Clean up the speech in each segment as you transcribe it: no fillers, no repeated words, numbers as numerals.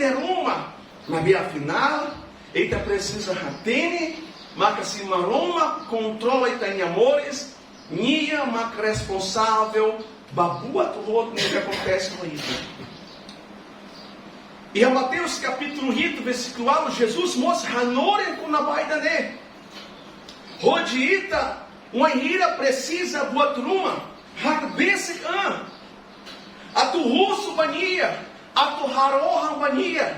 deruma, mas afinal, ele precisa ratene, mas se maroma controla e tem amores, nia, mas responsável, babua tudo que acontece com isso. E em Mateus capítulo 8, versículo 1, Jesus mostra hanore com a baidane. Rodita, uma ira precisa buat rumah, hak basic a tu russo bania, a tu harohan bania,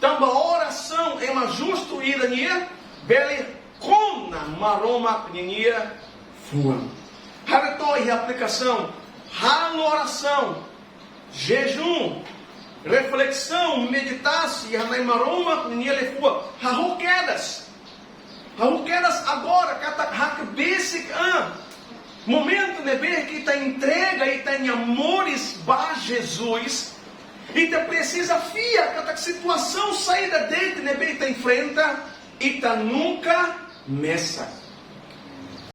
tamba oração é uma justo ira nia, bele kona maroma nia fuam. Haretoi aplicação, oração, jejum, reflexão, meditação, e a maroma nia lefua, haruquedas agora, hak basic momento ver que está entrega e está em amores para Jesus, e te precisa fiar cada situação saída dele, ver está enfrenta e está nunca messa.